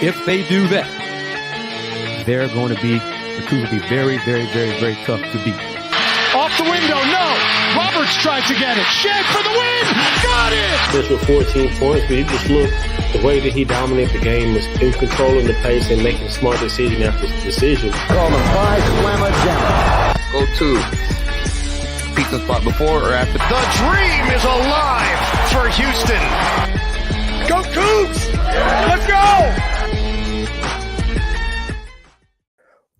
If they do that, the Cougars will be very, very, very, very tough to beat. Off the window, no. Roberts tried to get it. Shed for the win. Got it. Just with 14 points, but you just look, the way that he dominated the game was in controlling the pace and making smart decision after decision. Call him by Slamma Jamma. Go to peak the spot before or after. The dream is alive for Houston. Go Cougs! Let's go!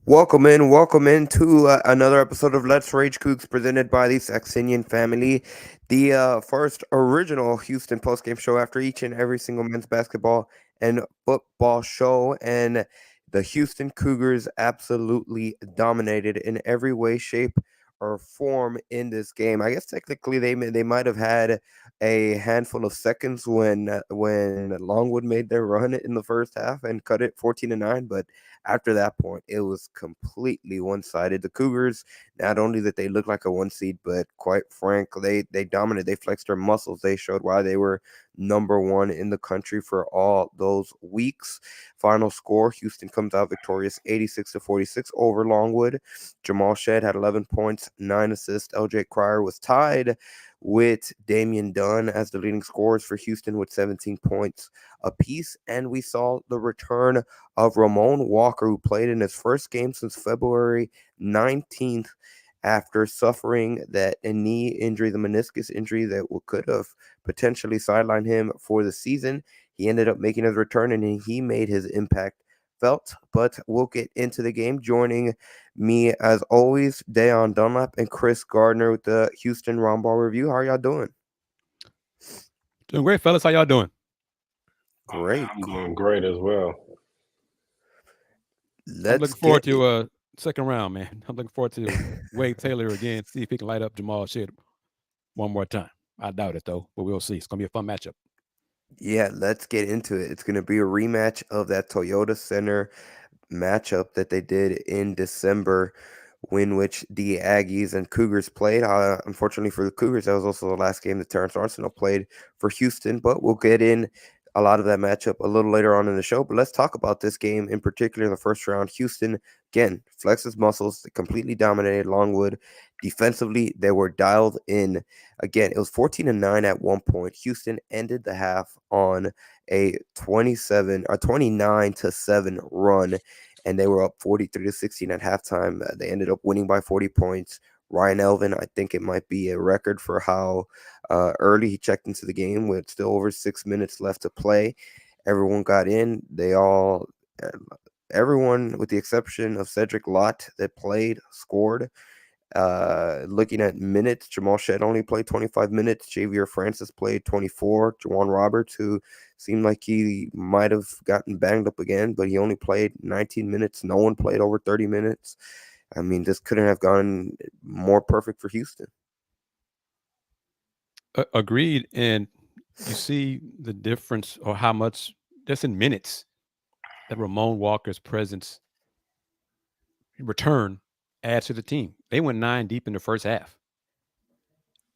Welcome in to another episode of Let's Rage Coogs presented by the Saxenian Family, the first original Houston postgame show after each and every single men's basketball and football show. And the Houston Cougars absolutely dominated in every way, shape, or form in this game. I guess technically they might have had a handful of seconds when Longwood made their run in the first half and cut it 14-9, but after that point, it was completely one-sided. The Cougars, not only that they looked like a one seed, but quite frankly, they dominated. They flexed their muscles. They showed why they were number one in the country for all those weeks. Final score, Houston comes out victorious 86-46 over Longwood. Jamal Shed had 11 points, 9 assists. LJ Cryer was tied with Damian Dunn as the leading scorers for Houston with 17 points apiece. And we saw the return of Ramon Walker, who played in his first game since February 19th after suffering that knee injury, the meniscus injury that could have potentially sidelined him for the season. He ended up making his return and he made his impact felt, but we'll get into the game. Joining me, as always, Dayon Dunlap and Chris Gardner with the Houston Roundball Review. How are y'all doing? Doing great, fellas. How y'all doing? Great. I'm doing great as well. I'm looking forward to second round, man. I'm looking forward to Wade Taylor again, see if he can light up Jamal Shed one more time. I doubt it, though, but we'll see. It's going to be a fun matchup. Yeah, let's get into it. It's going to be a rematch of that Toyota Center matchup that they did in December, in which the Aggies and Cougars played. Unfortunately for the Cougars, that was also the last game that Terrence Arsenault played for Houston, but we'll get in a lot of that matchup a little later on in the show. But let's talk about this game in particular in the first round. Houston, again, flexes muscles, they completely dominated Longwood. Defensively, they were dialed in. Again, it was 14-9 at one point. Houston ended the half on a 29-7 run, and they were up 43-16 at halftime. They ended up winning by 40 points. Ryan Elvin, I think it might be a record for how early he checked into the game with still over 6 minutes left to play. Everyone got in. Everyone, with the exception of Cedric Lott that played, scored. Looking at minutes, Jamal Shed only played 25 minutes. Javier Francis played 24. Juwan Roberts, who seemed like he might have gotten banged up again, but he only played 19 minutes. No one played over 30 minutes. I mean, this couldn't have gone more perfect for Houston. Agreed. And you see the difference, or how much, just in minutes, that Ramon Walker's presence, return, adds to the team. They went 9 deep in the first half.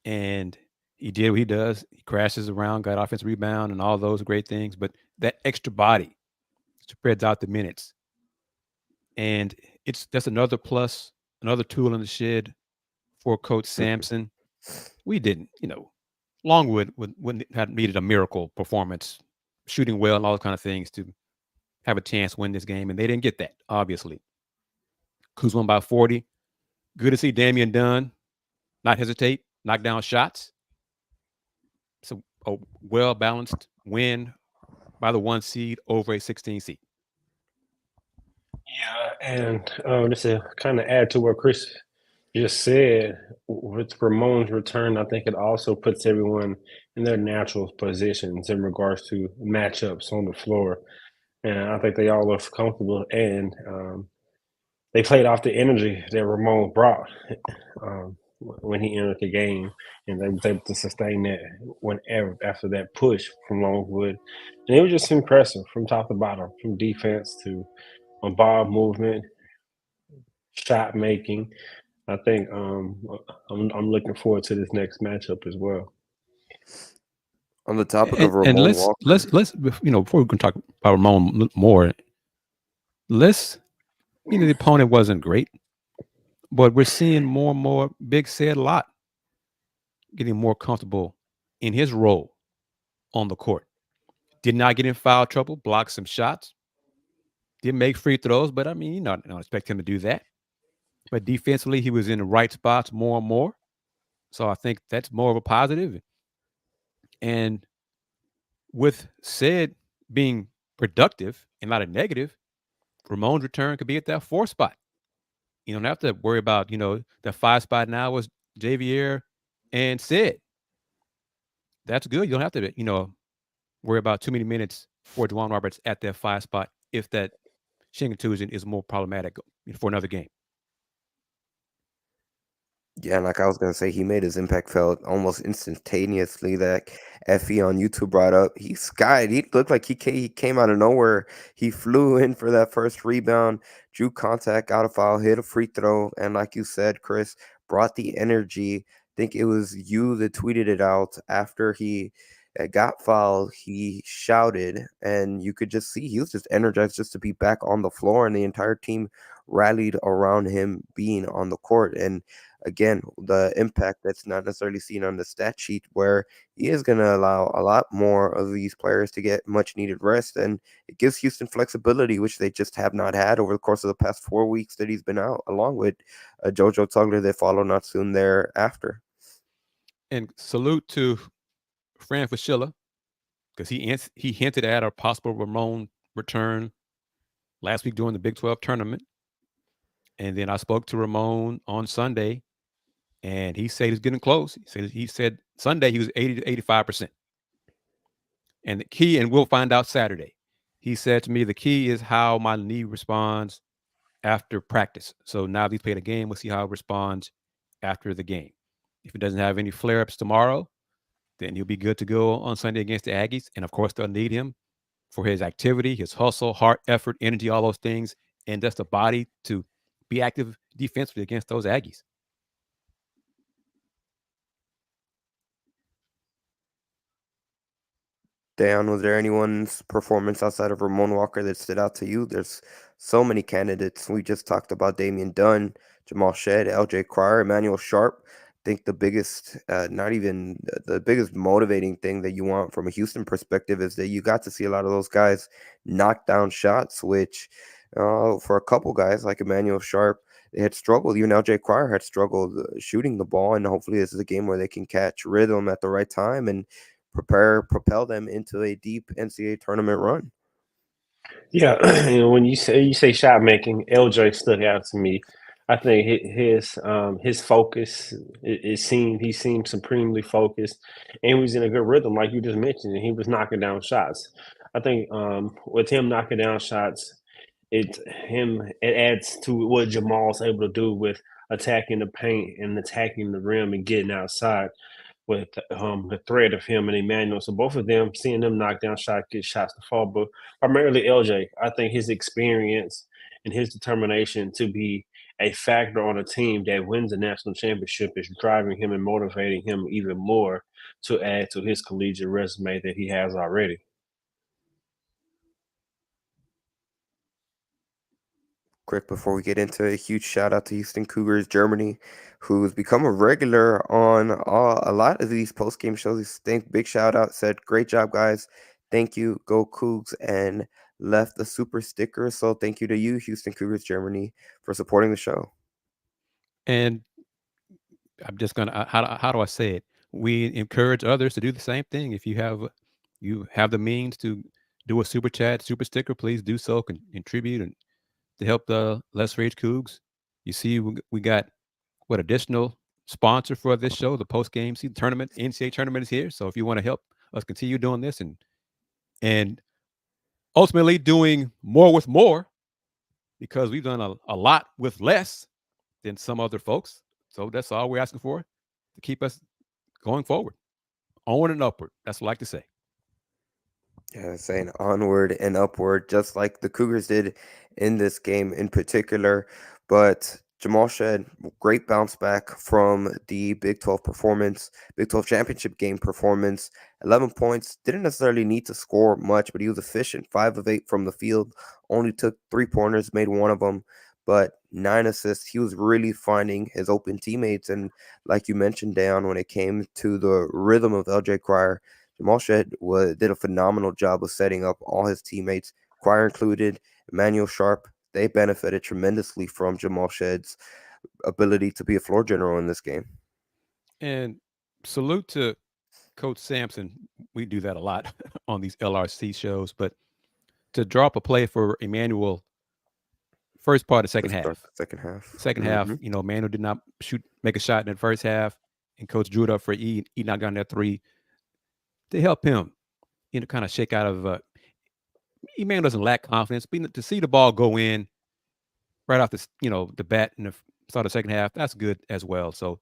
And he did what he does. He crashes around, got offensive rebound, and all those great things. But that extra body spreads out the minutes. And that's another plus, another tool in the shed for Coach Sampson. We didn't, Longwood wouldn't have needed a miracle performance, shooting well and all those kind of things to have a chance to win this game. And they didn't get that, obviously. Cougars won by 40. Good to see Damian Dunn not hesitate, knock down shots. So a well-balanced win by the 1 seed over a 16 seed. Yeah, and just to kind of add to what Chris just said, with Ramon's return, I think it also puts everyone in their natural positions in regards to matchups on the floor. And I think they all look comfortable, and they played off the energy that Ramon brought when he entered the game, and they was able to sustain that whenever after that push from Longwood. And it was just impressive from top to bottom, from defense to ball movement, shot making. I think I'm looking forward to this next matchup as well. On the topic of And Ramon Walker, let's before we can talk about Ramon more, let's the opponent wasn't great, but we're seeing more and more. Big said a lot, getting more comfortable in his role on the court. Did not get in foul trouble, blocked some shots, didn't make free throws, but I mean, you don't expect him to do that. But defensively, he was in the right spots more and more. So I think that's more of a positive. And with said being productive and not a negative, Ramon's return could be at that 4 spot. You don't have to worry about, the 5 spot now was Javier and Sid. That's good. You don't have to, worry about too many minutes for Juwan Roberts at that 5 spot if that shin contusion is more problematic for another game. yeah, like I was gonna say, he made his impact felt almost instantaneously. That Effie on YouTube brought up, he skied. He looked like he came out of nowhere. He flew in for that first rebound, drew contact, got a foul, hit a free throw, and like you said, Chris, brought the energy. I think it was you that tweeted it out after he got fouled. He shouted, and you could just see he was just energized just to be back on the floor, and the entire team rallied around him being on the court. And again, the impact that's not necessarily seen on the stat sheet, where he is going to allow a lot more of these players to get much needed rest. And it gives Houston flexibility, which they just have not had over the course of the past 4 weeks that he's been out, along with JoJo Tugler that follow not soon thereafter. And salute to Fran Fraschilla, because he hinted at a possible Ramon return last week during the Big 12 tournament. And then I spoke to Ramon on Sunday, and he said he's getting close. He said Sunday he was 80 to 85%. And the key, and we'll find out Saturday. He said to me, the key is how my knee responds after practice. So now that he's played a game, we'll see how it responds after the game. If it doesn't have any flare-ups tomorrow, then he'll be good to go on Sunday against the Aggies. And of course, they'll need him for his activity, his hustle, heart, effort, energy, all those things, and just the body to be active defensively against those Aggies. Dan, was there anyone's performance outside of Ramon Walker that stood out to you? There's so many candidates. We just talked about Damian Dunn, Jamal Shed, LJ Cryer, Emmanuel Sharp. I think the biggest, not even the biggest motivating thing that you want from a Houston perspective is that you got to see a lot of those guys knock down shots, which for a couple guys like Emmanuel Sharp, they had struggled. Even LJ Cryer had struggled shooting the ball, and hopefully this is a game where they can catch rhythm at the right time and propel them into a deep NCAA tournament run. Yeah, when you say shot making, LJ stuck out to me. I think his focus he seemed supremely focused, and he was in a good rhythm, like you just mentioned, and he was knocking down shots. I think with him knocking down shots, it adds to what Jamal's able to do with attacking the paint and attacking the rim and getting outside with the threat of him and Emmanuel. So both of them, seeing them knock down shots, get shots to fall, but primarily LJ. I think his experience and his determination to be a factor on a team that wins the national championship is driving him and motivating him even more to add to his collegiate resume that he has already. Quick before we get into a huge shout out to Houston Cougars Germany, who's become a regular on a lot of these post game shows. Big shout out, said great job guys, thank you, go Cougs, and left the super sticker. So thank you to you, Houston Cougars Germany, for supporting the show. And I'm just gonna how do I say it? We encourage others to do the same thing. If you have the means to do a super chat, super sticker, please do so. Contribute and to help the Let's Rage Coogs. You see, we got what additional sponsor for this show, the post game season tournament, NCAA tournament is here. So if you want to help us continue doing this and ultimately doing more with more, because we've done a lot with less than some other folks. So that's all we're asking for, to keep us going forward, onward and upward. That's what I like to say. Yeah, saying onward and upward, just like the Cougars did in this game in particular. But Jamal Shed, great bounce back from the Big 12 performance, Big 12 championship game performance. 11 points, didn't necessarily need to score much, but he was efficient. 5 of 8 from the field, only took 3 pointers, made one of them, but 9 assists. He was really finding his open teammates. And like you mentioned, Dan, when it came to the rhythm of LJ Cryer, Jamal Shed did a phenomenal job of setting up all his teammates, Cryer included, Emmanuel Sharp. They benefited tremendously from Jamal Shed's ability to be a floor general in this game. And salute to Coach Sampson. We do that a lot on these LRC shows, but to draw up a play for Emmanuel first part of second half. Second half. Second half, Emmanuel did not make a shot in the first half, and Coach drew it up for E. E knocked down that three to help him, kind of shake out of Emmanuel doesn't lack confidence, but to see the ball go in right off the bat in the start of the second half, that's good as well. So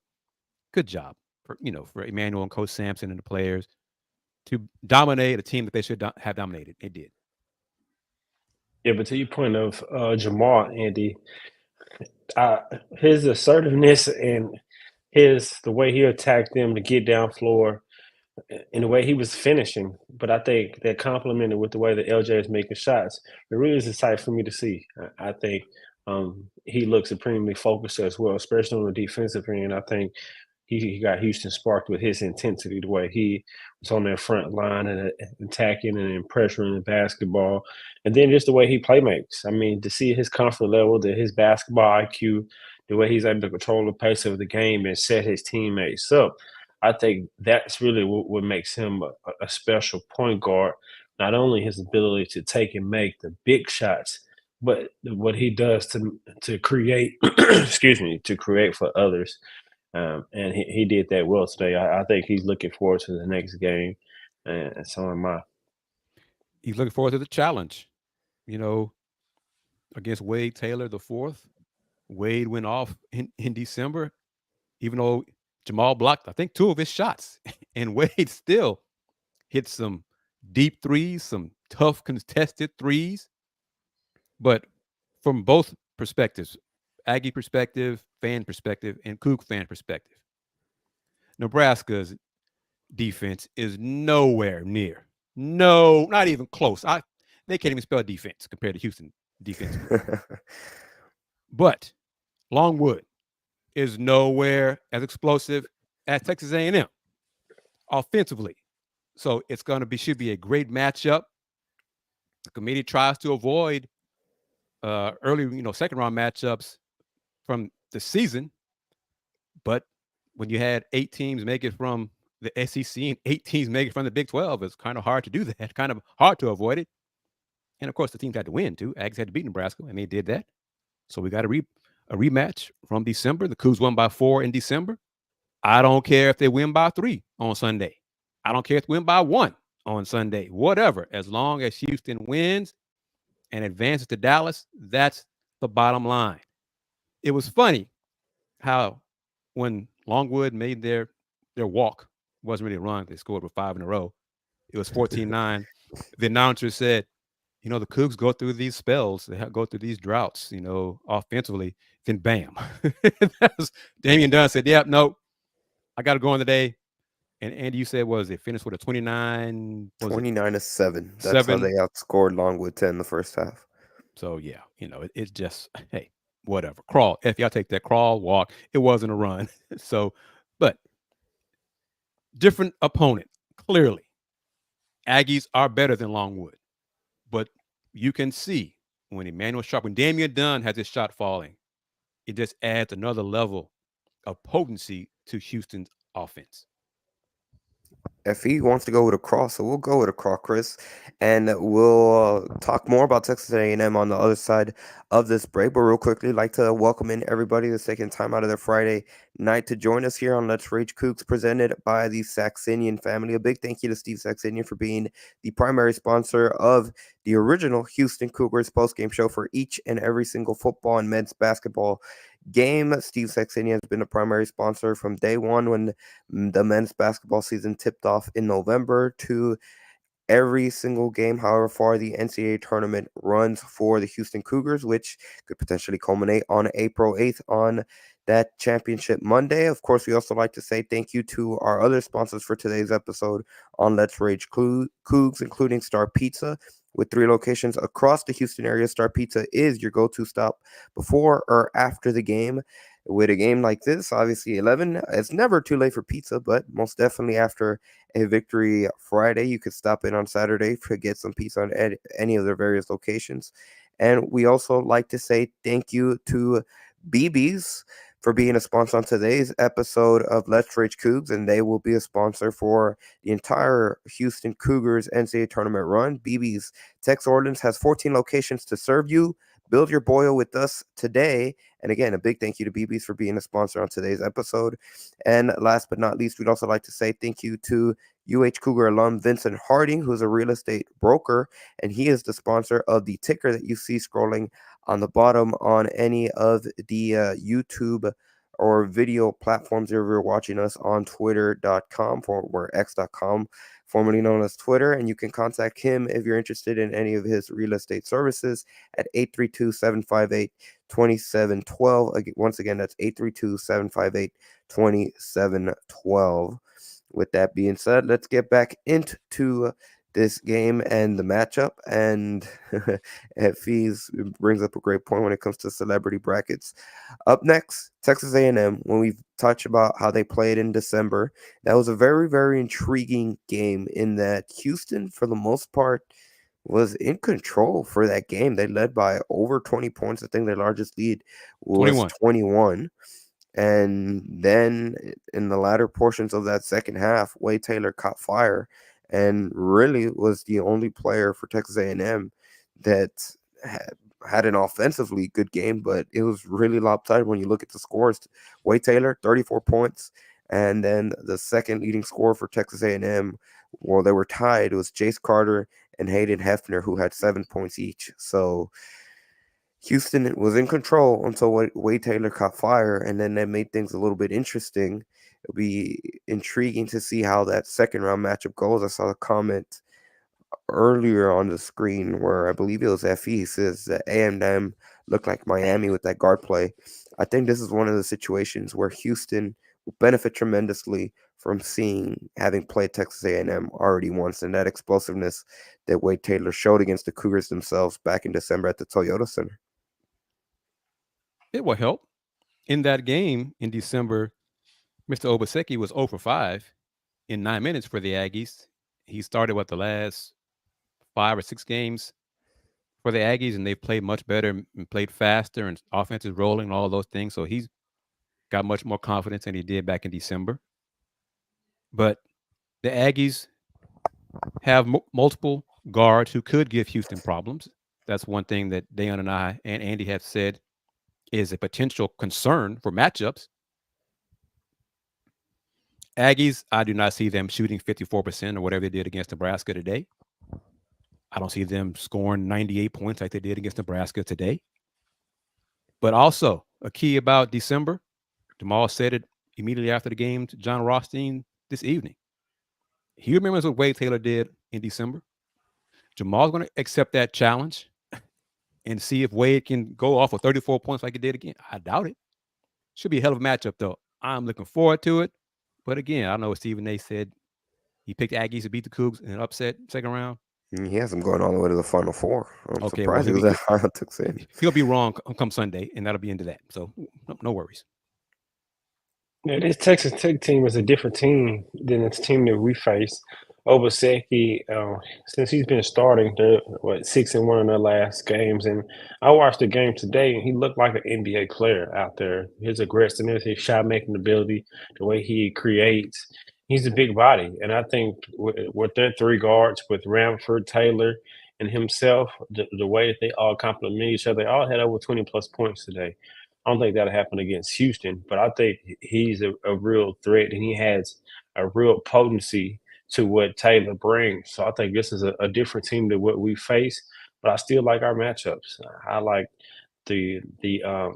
good job for Emmanuel and Coach Sampson and the players to dominate a team that they should have dominated. They did. Yeah, but to your point of Jamal, Andy, his assertiveness and the way he attacked them to get down floor and the way he was finishing, but I think that complemented with the way that LJ is making shots. It really is a sight for me to see. I think he looks supremely focused as well, especially on the defensive end. I think he got Houston sparked with his intensity, the way he was on their front line and attacking and pressuring the basketball, and then just the way he playmakes. I mean, to see his comfort level, his basketball IQ, the way he's able to control the pace of the game and set his teammates up. I think that's really what makes him a special point guard. Not only his ability to take and make the big shots, but what he does to create, excuse me, to create for others. And he did that well today. I think he's looking forward to the next game, and so am I. He's looking forward to the challenge, against Wade Taylor the fourth. Wade went off in December, even though Jamal blocked, I think, 2 of his shots, and Wade still hit some deep threes, some tough contested threes. But from both perspectives, Aggie perspective, fan perspective, and Coug fan perspective, Nebraska's defense is nowhere near. No, not even close. They can't even spell defense compared to Houston defense. But Longwood is nowhere as explosive as Texas A&M offensively. So it's should be a great matchup. The committee tries to avoid early, second round matchups from the season. But when you had 8 teams make it from the SEC and 8 teams make it from the Big 12, it's kind of hard to do that, kind of hard to avoid it. And of course, the teams had to win too. Aggies had to beat Nebraska, and they did that. So we got a rematch from December. The Cougs won by 4 in December. I don't care if they win by 3 on Sunday. I don't care if they win by 1 on Sunday. Whatever. As long as Houston wins and advances to Dallas, that's the bottom line. It was funny how when Longwood made their walk, it wasn't really a run. They scored with 5 in a row. It was 14-9. The announcer said, the Cougs go through these spells. They go through these droughts, offensively. Then bam. Damian Dunn said, yep, no, I got to go on today. And Andy, you said, they finished with a 29? 29-7. That's how they outscored Longwood 10 in the first half. So, yeah, it's just, hey, whatever. Crawl. If y'all take that crawl, walk. It wasn't a run. So, but different opponent, clearly. Aggies are better than Longwood. But you can see when Emmanuel Sharp, when Damian Dunn has his shot falling, it just adds another level of potency to Houston's offense. If he wants to go with a cross, so we'll go with a cross, Chris, and we'll talk more about Texas A&M on the other side of this break. But real quickly, I'd like to welcome in everybody that's taking time out of their Friday night to join us here on Let's Rage Coogs, presented by the Saxenian Family. A big thank you to Steve Saxenian for being the primary sponsor of the original Houston Cougars postgame show for each and every single football and men's basketball game. Steve Saxenian has been a primary sponsor from day one when the men's basketball season tipped off in November to every single game, however far the NCAA tournament runs for the Houston Cougars, which could potentially culminate on April 8th on that championship Monday. Of course, we also like to say thank you to our other sponsors for today's episode on Let's Rage Coogs, including Star Pizza. With 3 locations across the Houston area, Star Pizza is your go-to stop before or after the game. With a game like this, obviously 11, it's never too late for pizza, but most definitely after a victory Friday, you could stop in on Saturday to get some pizza on any of their various locations. And we also like to say thank you to BB's for being a sponsor on today's episode of Let's Rage Coogs, and they will be a sponsor for the entire Houston Cougars NCAA tournament run. BB's Tex Orleans has 14 locations to serve you. Build your boil with us today. And again, a big thank you to BB's for being a sponsor on today's episode. And last but not least, we'd also like to say thank you to Cougar alum Vincent Harding, who's a real estate broker, and he is the sponsor of the ticker that you see scrolling on the bottom on any of the YouTube or video platforms if you're watching us on twitter.com or x.com, formerly known as Twitter. And you can contact him if you're interested in any of his real estate services at 832-758-2712. Once again, that's 832-758-2712. With that being said, let's get back into this game and the matchup. And Fees brings up a great point when it comes to celebrity brackets. Up next, Texas A&M. When we touch about how they played in December, that was a very, very intriguing game in that Houston, for the most part, was in control for that game. They led by over 20 points. I think their largest lead was 21. And then in the latter portions of that second half, Wade Taylor caught fire and really was the only player for Texas A&M that had an offensively good game, but it was really lopsided when you look at the scores. Wade Taylor, 34 points, and then the second leading scorer for Texas A&M, well, they were tied. It was Jace Carter and Hayden Hefner, who had 7 points each. So Houston was in control until Wade Taylor caught fire, and then that made things a little bit interesting. It'll be intriguing to see how that second round matchup goes. I saw a comment earlier on the screen where I believe it was FE. He says that A&M looked like Miami with that guard play. I think this is one of the situations where Houston will benefit tremendously from having played Texas A&M already once, and that explosiveness that Wade Taylor showed against the Cougars themselves back in December at the Toyota Center. It will help. In that game in December, Mr. Obaseki was 0 for 5 in 9 minutes for the Aggies. He started the last 5 or 6 games for the Aggies, and they played much better and played faster, and offense is rolling and all those things. So he's got much more confidence than he did back in December. But the Aggies have multiple guards who could give Houston problems. That's one thing that Dayon and I and Andy have said is a potential concern for matchups. Aggies, I do not see them shooting 54% or whatever they did against Nebraska today. I don't see them scoring 98 points like they did against Nebraska today. But also, a key about December, Jamal said it immediately after the game to John Rothstein this evening. He remembers what Wade Taylor did in December. Jamal's going to accept that challenge and see if Wade can go off with 34 points like he did again. I doubt it. Should be a hell of a matchup, though. I'm looking forward to it. But again, I know Stephen A said he picked the Aggies to beat the Cougs in an upset second round. He has them going all the way to the Final Four. I'm surprised he was that high on Texas. He'll be wrong come Sunday, and that'll be into that. So no worries. Yeah, this Texas Tech team is a different team than this team that we face. Obaseki, since he's been starting, they're 6-1 in their last games, and I watched the game today, and he looked like an NBA player out there. His aggressiveness, his shot making ability, the way he creates, he's a big body, and I think with their 3 guards, with Ramford, Taylor, and himself, the way that they all complement each other, they all had over 20 plus points today. I don't think that'll happen against Houston, but I think he's a real threat, and he has a real potency to what Taylor brings. So I think this is a different team than what we face, but I still like our matchups. I like I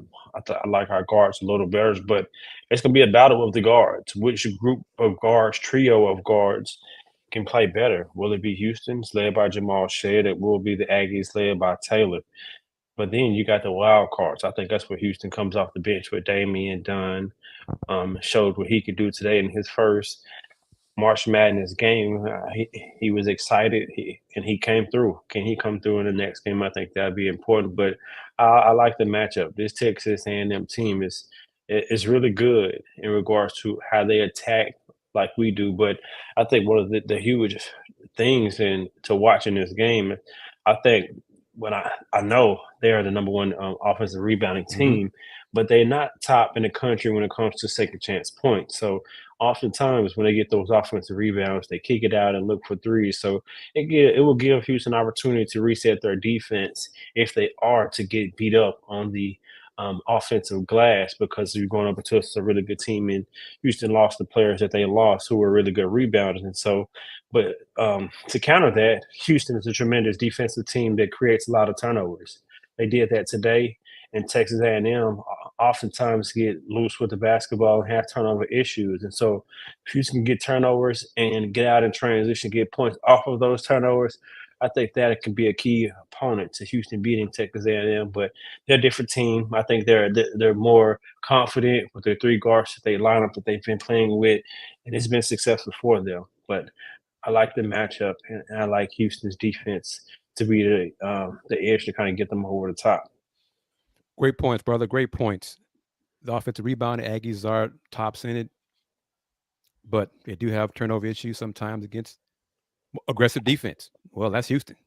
like our guards a little better, but it's gonna be a battle of the guards. Which group of guards, trio of guards, can play better. Will it be Houston's led by Jamal Shed? It will be the Aggies led by Taylor. But then you got the wild cards. I think that's where Houston comes off the bench with Damian Dunn. Showed what he could do today in his first March Madness game. He was excited, and he came through. Can he come through in the next game? I think that'd be important. But I like the matchup. This Texas A&M team is really good in regards to how they attack like we do. But I think one of the huge things to watch in this game, I think when I know they are the number one offensive rebounding team, but they're not top in the country when it comes to second chance points. So oftentimes when they get those offensive rebounds, they kick it out and look for threes. So it will give Houston an opportunity to reset their defense if they are to get beat up on the offensive glass, because you're going up against a really good team, and Houston lost the players that they lost who were really good rebounders. And so, but to counter that, Houston is a tremendous defensive team that creates a lot of turnovers. They did that today, and Texas A&M oftentimes get loose with the basketball and have turnover issues. And so if Houston can get turnovers and get out in transition, get points off of those turnovers, I think that can be a key opponent to Houston beating Texas A&M. But they're a different team. I think they're more confident with their three guards that they lineup that they've been playing with, and it's been successful for them. But I like the matchup, and I like Houston's defense to be the edge to kind of get them over the top. Great points, brother. Great points. The offensive rebound, Aggies are tops in it, but they do have turnover issues sometimes against aggressive defense. Well, that's Houston.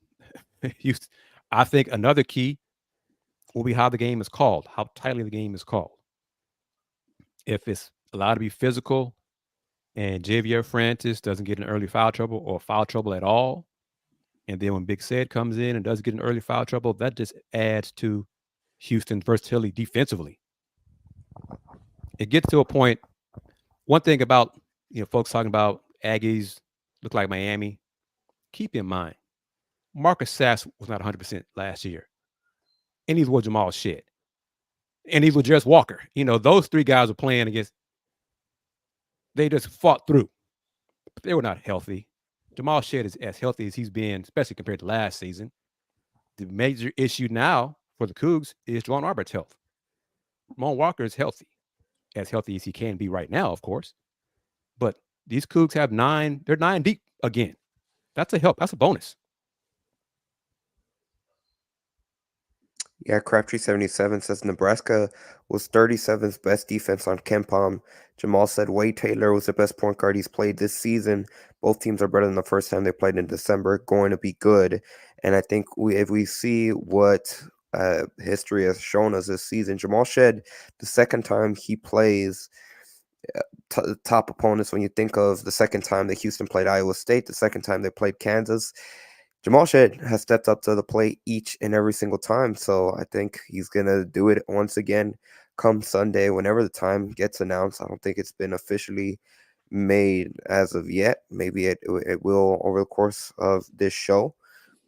Houston. I think another key will be how the game is called, how tightly the game is called. If it's allowed to be physical and Javier Francis doesn't get in early foul trouble or foul trouble at all, and then when Big Said comes in and does get in early foul trouble, that just adds to Houston's versatility defensively. It gets to a point. One thing about folks talking about Aggies look like Miami. Keep in mind, Marcus Sass was not 100% last year, and he's with Jamal Shed, and he's with Jarris Walker. Those three guys were playing against. They just fought through. But they were not healthy. Jamal Shed is as healthy as he's been, especially compared to last season. The major issue now for the Cougs is Juwan Arbert's health. Ramon Walker is healthy as he can be right now, of course. But these Cougs have 9. They're 9 deep again. That's a help. That's a bonus. Yeah, Crabtree77 says Nebraska was 37th best defense on KenPom. Jamal said Wade Taylor was the best point guard he's played this season. Both teams are better than the first time they played in December. Going to be good. And I think if we see what history has shown us this season, Jamal Shed, the second time he plays top opponents, when you think of the second time that Houston played Iowa State, the second time they played Kansas, Jamal Shed has stepped up to the plate each and every single time. So I think he's going to do it once again come Sunday, whenever the time gets announced. I don't think it's been officially made as of yet. Maybe it will over the course of this show.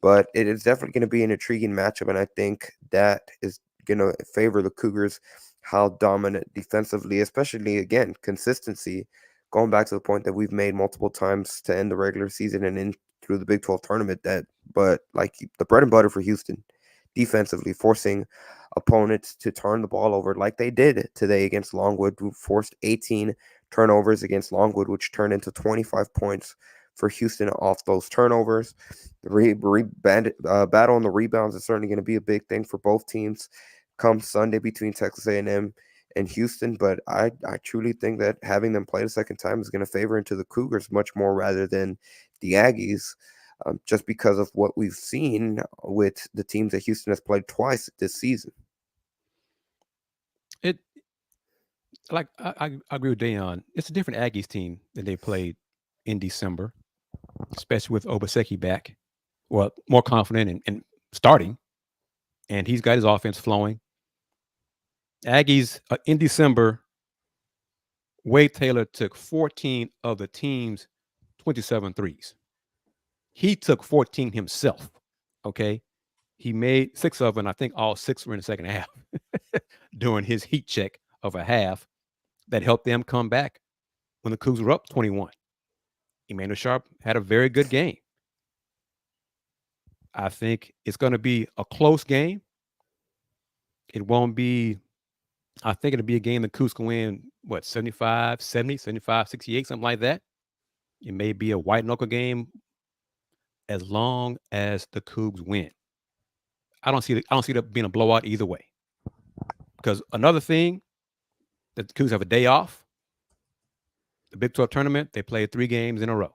But it is definitely going to be an intriguing matchup, and I think that is going to favor the Cougars, how dominant defensively, especially, again, consistency, going back to the point that we've made multiple times to end the regular season and in through the Big 12 tournament, but like the bread and butter for Houston, defensively, forcing opponents to turn the ball over like they did today against Longwood, who forced 18 turnovers against Longwood, which turned into 25 points for Houston off those turnovers. The battle on the rebounds is certainly going to be a big thing for both teams come Sunday between Texas A&M and Houston, but I truly think that having them play the second time is going to favor into the Cougars much more rather than the Aggies, just because of what we've seen with the teams that Houston has played twice this season. I agree with Dayon. It's a different Aggies team that they played in December, especially with Obaseki back. Well, more confident and starting, and he's got his offense flowing. Aggies in December, Wade Taylor took 14 of the team's 27 threes. He took 14 himself, okay? He made 6 of them, and I think all 6 were in the second half during his heat check of a half that helped them come back when the Cougs were up 21. Emmanuel Sharp had a very good game. I think it's going to be a close game. It won't be, I think it'll be a game the Cougs can win, 75-70, 75-68, something like that. It may be a white knuckle game as long as the Cougs win. I don't see it being a blowout either way. Because another thing, that the Cougs have a day off. The Big 12 tournament, they played 3 games in a row.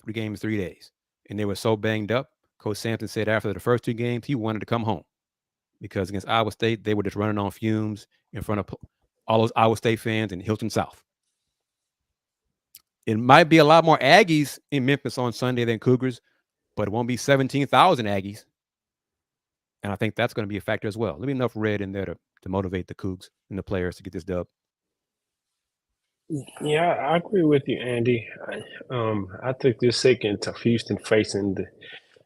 3 games, 3 days. And they were so banged up. Coach Sampson said after the first 2 games, he wanted to come home. Because against Iowa State, they were just running on fumes in front of all those Iowa State fans in Hilton South. It might be a lot more Aggies in Memphis on Sunday than Cougars, but it won't be 17,000 Aggies. And I think that's going to be a factor as well. There'll be enough red in there to motivate the Cougs and the players to get this dub. Yeah, I agree with you, Andy. I think this second to Houston facing the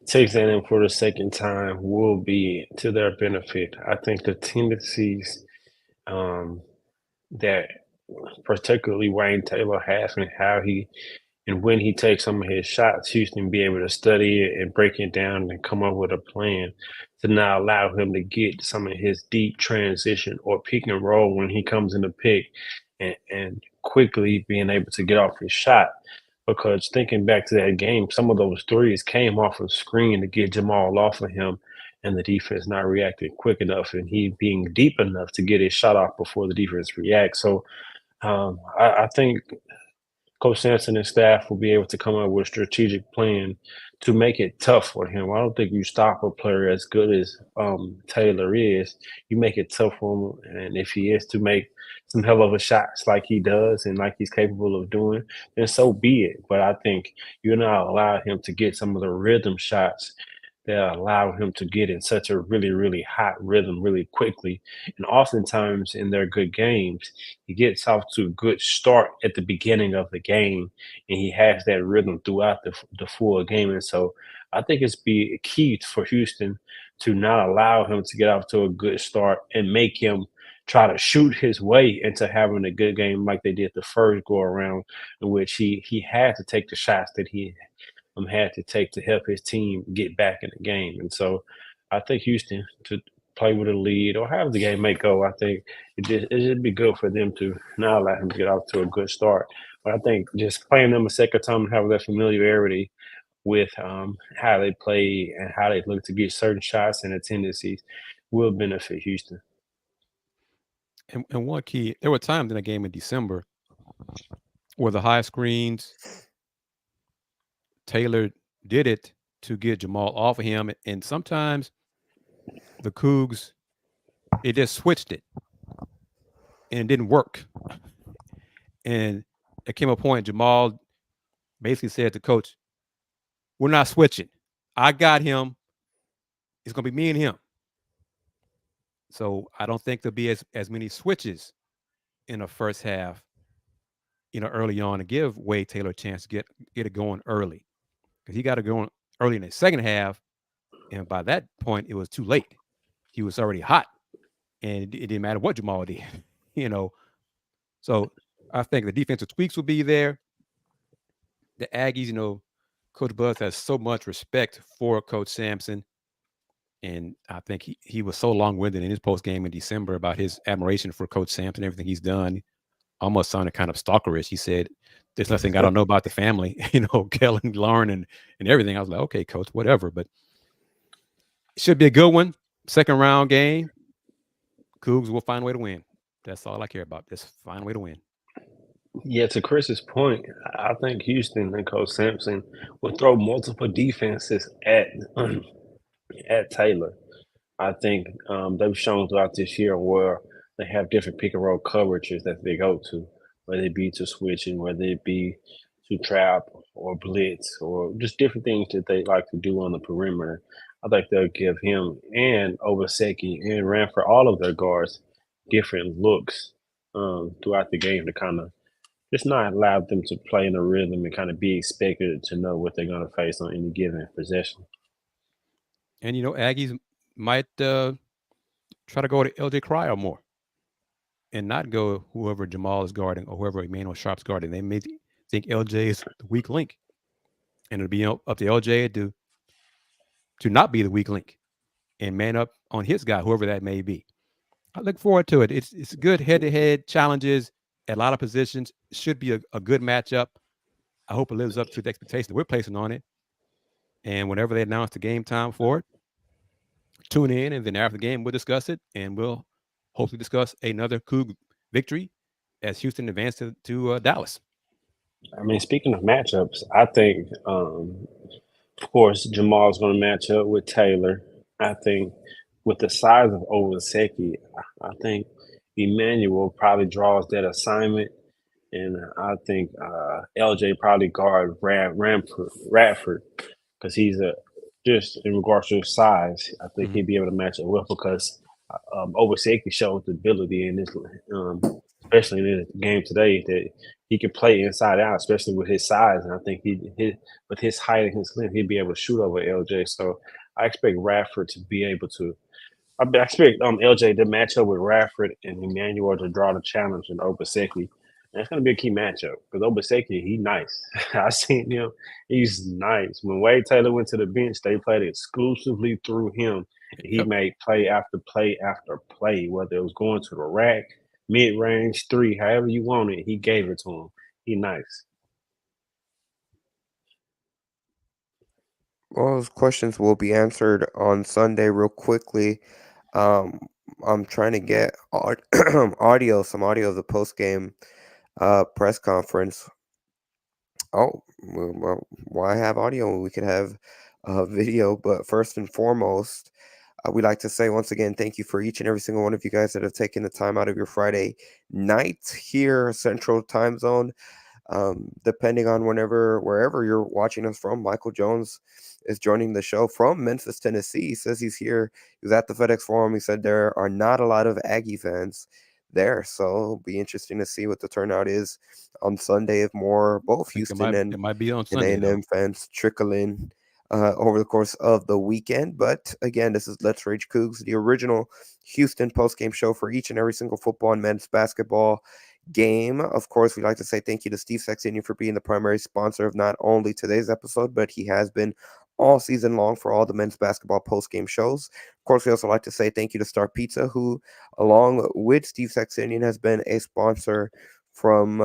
Texas A&M for the second time will be to their benefit. I think the tendencies that particularly Wayne Taylor has and how he and when he takes some of his shots, Houston be able to study it and break it down and come up with a plan to not allow him to get some of his deep transition or pick and roll when he comes in the pick and quickly being able to get off his shot. Because thinking back to that game, some of those threes came off of screen to get Jamal off of him and the defense not reacting quick enough and he being deep enough to get his shot off before the defense reacts. So I think Coach Sampson and staff will be able to come up with a strategic plan to make it tough for him. I don't think you stop a player as good as Taylor is. You make it tough for him, and if he is to make some hell of a shots like he does and like he's capable of doing, then so be it. But I think you're not allowing him to get some of the rhythm shots that allow him to get in such a really, really hot rhythm really quickly. And oftentimes in their good games, he gets off to a good start at the beginning of the game, and he has that rhythm throughout the full game. And so I think it's be key for Houston to not allow him to get off to a good start and make him try to shoot his way into having a good game like they did the first go around, in which he had to take the shots that he had to take to help his team get back in the game. And so I think Houston to play with a lead or however the game may go, I think it'd be good for them to not allow him to get off to a good start. But I think just playing them a second time and having that familiarity with how they play and how they look to get certain shots and the tendencies will benefit Houston. And one key, there were times in a game in December where the high screens, Taylor did it to get Jamal off of him. And sometimes the Cougs, it just switched it and it didn't work. And there came a point Jamal basically said to coach, we're not switching. I got him. It's going to be me and him. So I don't think there'll be as many switches in the first half, early on to give Wade Taylor a chance to get it going early. Because he got it going early in the second half. And by that point, it was too late. He was already hot. And it didn't matter what Jamal did, So I think the defensive tweaks will be there. The Aggies, Coach Buzz has so much respect for Coach Sampson. And I think he was so long-winded in his post-game in December about his admiration for Coach Sampson, everything he's done. Almost sounded kind of stalkerish. He said, there's nothing I don't know about the family, Kellen, Lauren, and everything. I was like, okay, coach, whatever. But it should be a good one. Second round game. Cougs will find a way to win. That's all I care about. Just find a way to win. Yeah, to Chris's point, I think Houston and Coach Sampson will throw multiple defenses at Taylor. I think they've shown throughout this year where they have different pick and roll coverages that they go to, whether it be to switching, whether it be to trap or blitz or just different things that they like to do on the perimeter. I think they'll give him and Obaseki and Ranford, all of their guards, different looks throughout the game to kind of just not allow them to play in a rhythm and kind of be expected to know what they're going to face on any given possession. And, Aggies might try to go to LJ Cryer more and not go whoever Jamal is guarding or whoever Emmanuel Sharp's guarding. think LJ is the weak link, and it'll be up to LJ to not be the weak link and man up on his guy, whoever that may be. I look forward to it. It's good head-to-head challenges at a lot of positions. Should be a good matchup. I hope it lives up to the expectation that we're placing on it. And whenever they announce the game time for it, tune in, and then after the game, we'll discuss it, and we'll hopefully discuss another Coug victory as Houston advances to Dallas. I mean, speaking of matchups, I think, of course, Jamal's going to match up with Taylor. I think with the size of Obaseki, I think Emmanuel probably draws that assignment. And I think LJ probably guard Radford because he's just in regards to his size. I think he'd be able to match it well because Obaseki shows the ability in this, especially in this game today, that he can play inside out, especially with his size. And I think with his height and his length, he'd be able to shoot over LJ. So I expect Radford to be able to. I expect LJ to match up with Radford and Emmanuel to draw the challenge in Obaseki. And it's going to be a key matchup because Obaseki, he's nice. I seen him. He's nice. When Wade Taylor went to the bench, they played exclusively through him. And he made play after play after play, whether it was going to the rack, mid-range, three, however you want it, he gave it to him. He nice. Well, those questions will be answered on Sunday real quickly. I'm trying to get some audio of the post-game press conference. Oh, well, why have audio when we could have video? But first and foremost, we'd like to say once again, thank you for each and every single one of you guys that have taken the time out of your Friday night here, Central Time Zone. Depending on wherever you're watching us from. Michael Jones is joining the show from Memphis, Tennessee. He says he's here. He was at the FedEx Forum. He said there are not a lot of Aggie fans there, so it'll be interesting to see what the turnout is on Sunday if both Houston and it might be on Sunday, A&M fans trickle in over the course of the weekend. But again, this is Let's Rage Coogs, the original Houston postgame show for each and every single football and men's basketball game. Of course, we'd like to say thank you to Steve Saxenian for being the primary sponsor of not only today's episode, but he has been all season long for all the men's basketball post-game shows. Of course, we also like to say thank you to Star Pizza, who, along with Steve Saxenian, has been a sponsor from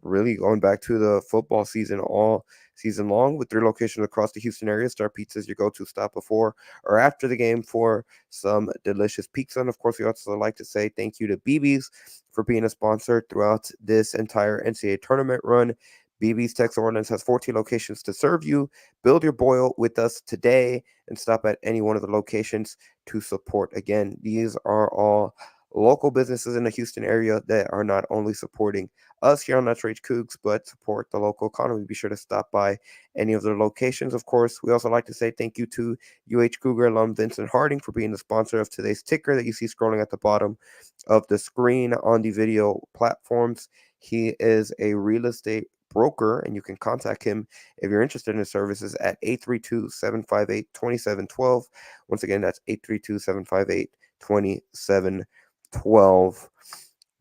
really going back to the football season all season long, with 3 locations across the Houston area. Star Pizza is your go-to stop before or after the game for some delicious pizza. And of course, we also like to say thank you to BB's for being a sponsor throughout this entire NCAA tournament run. BB's Texas Ordnance has 14 locations to serve you. Build your boil with us today and stop at any one of the locations to support. Again, these are all local businesses in the Houston area that are not only supporting us here on Let's Rage Coogs, but support the local economy. Be sure to stop by any of their locations. Of course, we also like to say thank you to Cougar alum Vincent Harding for being the sponsor of today's ticker that you see scrolling at the bottom of the screen on the video platforms. He is a real estate broker, and you can contact him if you're interested in his services at 832-758-2712. Once again, that's 832-758-2712.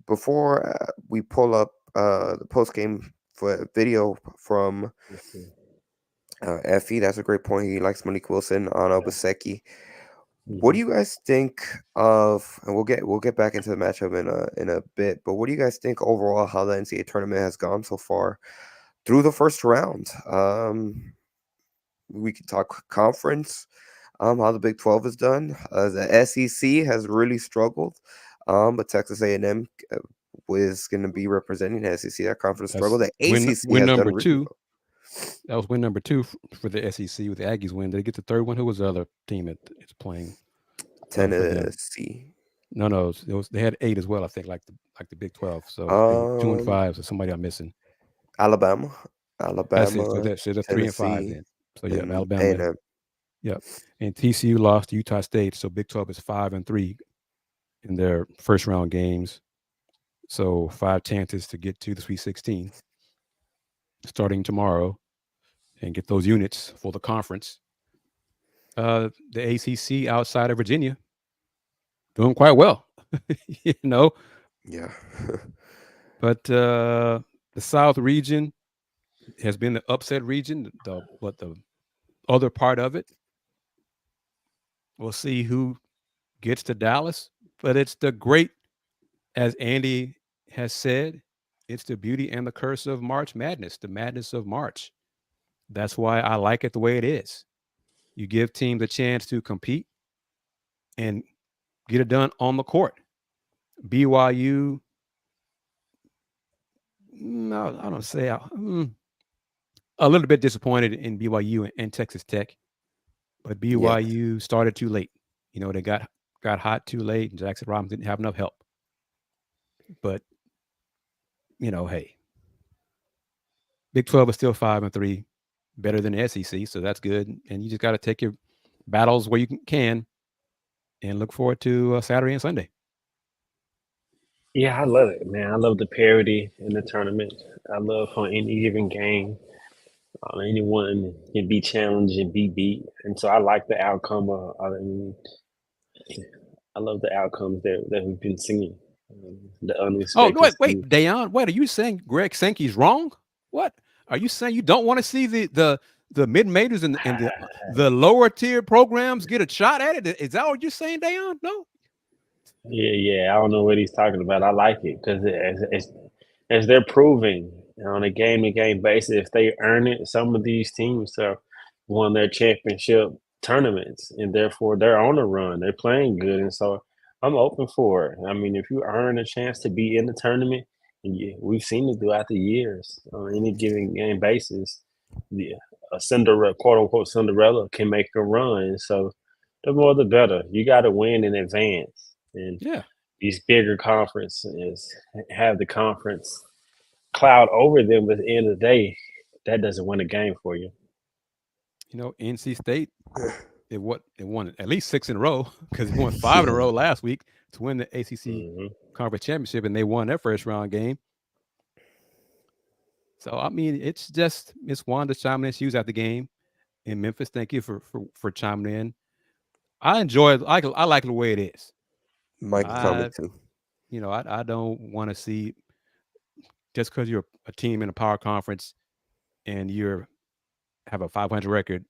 Before we pull up the post-game video from Effie, that's a great point. He likes Monique Wilson on Obaseki. What do you guys think of, and we'll get back into the matchup in a bit, but what do you guys think overall how the NCAA tournament has gone so far through the first round? We can talk conference, how the Big 12 is done. The SEC has really struggled, but Texas A&M was going to be representing the SEC. That conference struggled. The ACC win has number done 2. Really well. That was win number 2 for the SEC with the Aggies win. Did they get the third one? Who was the other team it's playing? Tennessee. No, they had 8 as well. I think like the Big 12. So 2 and 5. So somebody I'm missing. Alabama. That's it. So that's 3 and 5 then. So yeah, Alabama. A&M. Yep. And TCU lost to Utah State. So Big 12 is 5 and 3 in their first round games. So 5 chances to get to the Sweet 16 starting tomorrow and get those units for the conference. The ACC outside of Virginia doing quite well, Yeah. But the South region, has been the upset region. The other part of it, we'll see who gets to Dallas. But it's the great, as Andy has said, it's the beauty and the curse of March Madness, the madness of March. That's why I like it the way it is. You give teams a chance to compete and get it done on the court. BYU, no, I don't say a little bit disappointed in BYU and Texas Tech, but BYU started too late. They got hot too late, and Jackson Robinson didn't have enough help. But hey, Big 12 is still 5-3, better than the SEC, so that's good. And you just got to take your battles where you can, and look forward to Saturday and Sunday. Yeah, I love it, man. I love the parity in the tournament. I love how any given game, anyone can be challenged and be beat. And so I like the outcome. I love the outcomes that we've been seeing. The unexpected. Oh, wait, Dayon. What are you saying? Greg Sankey's wrong? What are you saying? You don't want to see the mid majors and the lower tier programs get a shot at it? Is that what you're saying, Dayon? No. Yeah. I don't know what he's talking about. I like it because as they're proving on a game-to-game basis, if they earn it, some of these teams have won their championship tournaments, and therefore they're on a run. They're playing good, and so I'm open for it. I mean, if you earn a chance to be in the tournament, and we've seen it throughout the years on any given game basis, a Cinderella, quote-unquote Cinderella, can make a run. So the more the better. You got to win in advance. And these bigger conferences have the conference cloud over them, but at the end of the day, that doesn't win a game for you. NC State, it won at least 6 in a row because it won 5 in a row last week to win the ACC Conference Championship, and they won their first round game. So, I mean, it's just Miss Wanda chiming in. She was at the game in Memphis. Thank you for chiming in. I enjoy it. I like the way it is. Mike comment too. I don't want to see, just because you're a team in a power conference and you have a 500 record.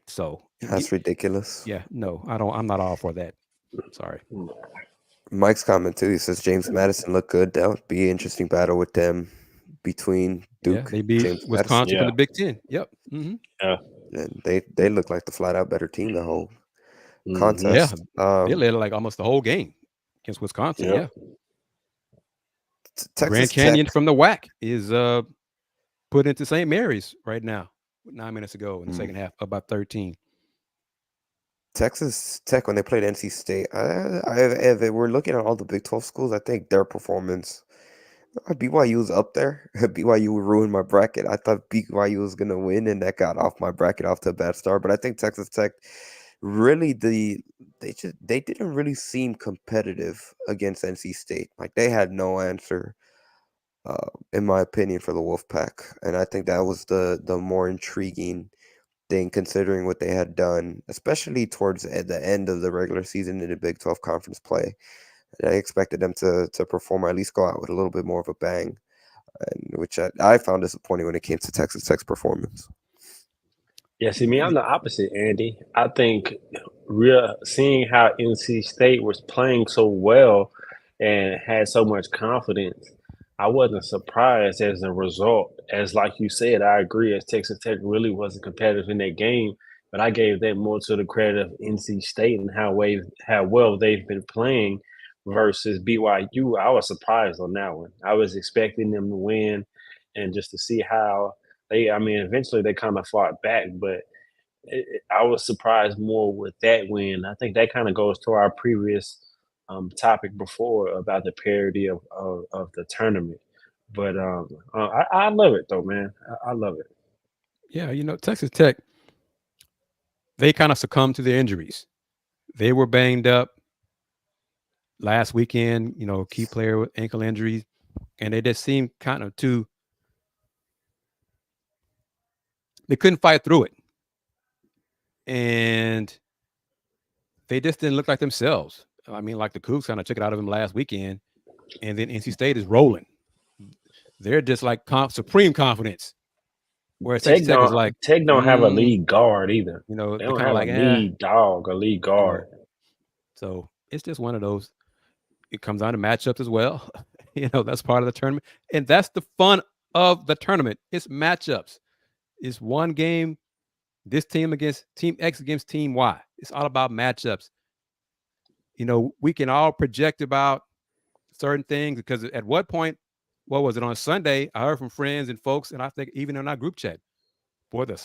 So that's ridiculous. Yeah, no, I don't. I'm not all for that. Sorry. Mike's comment too. He says James Madison looked good. That would be an interesting battle with them between Duke. Yeah, they beat James Wisconsin in the Big Ten. Yep. Mm-hmm. Yeah. And they look like the flat out better team the whole contest. Yeah, they led like almost the whole game against Wisconsin. Yeah. Grand Canyon from the WAC is put into St. Mary's right now. 9 minutes ago in the second half, about 13. Texas Tech, when they played NC State, if we're looking at all the Big 12 schools, I think their performance, BYU is up there. BYU ruined my bracket. I thought BYU was going to win, and that got off my bracket off to a bad start. But I think Texas Tech, really, they didn't really seem competitive against NC State. Like, they had no answer. In my opinion, for the Wolfpack. And I think that was the more intriguing thing, considering what they had done, especially towards the end of the regular season in the Big 12 conference play. And I expected them to perform, or at least go out with a little bit more of a bang, which I found disappointing when it came to Texas Tech's performance. Yeah, see, me, I'm the opposite, Andy. I think seeing how NC State was playing so well and had so much confidence, I wasn't surprised as a result. As like you said, I agree, as Texas Tech really wasn't competitive in that game, but I gave that more to the credit of NC State and how well they've been playing versus BYU. I was surprised on that one. I was expecting them to win, and just to see how eventually they kind of fought back, but I was surprised more with that win. I think that kind of goes to our previous topic before about the parity of the tournament. But I love it though, man. I love it. Yeah, Texas Tech, they kind of succumbed to their injuries. They were banged up last weekend, key player with ankle injuries, and they just seemed kind of they couldn't fight through it. And they just didn't look like themselves. I mean, like the Cougs kind of took it out of them last weekend, and then NC State is rolling. They're just like supreme confidence Whereas Texas Tech is like, Tech don't have a lead guard either. you know, They they're don't kind of have like, a lead dog, a lead guard. So it's just one of those. It comes down to matchups as well. That's part of the tournament. And that's the fun of the tournament. It's matchups. It's one game, this team against Team X against Team Y. It's all about matchups. We can all project about certain things because at what point, what was it, on Sunday, I heard from friends and folks, and I think even in our group chat, boy, the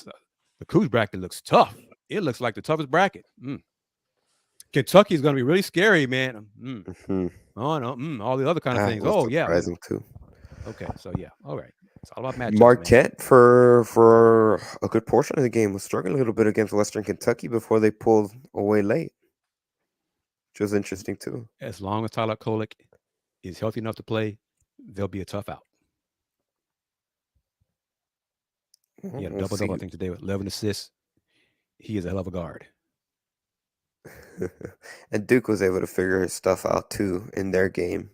Cougs bracket looks tough. It looks like the toughest bracket. Kentucky is going to be really scary, man. Oh, no. All the other kind of things. Oh, yeah. Surprising, too. Okay, so, yeah. All right. It's all about matchups, Marquette, man. for a good portion of the game, was struggling a little bit against Western Kentucky before they pulled away late, which was interesting, too. As long as Tyler Kolek is healthy enough to play, they'll be a tough out. He had a double-double, I think, today with 11 assists. He is a hell of a guard. And Duke was able to figure his stuff out, too, in their game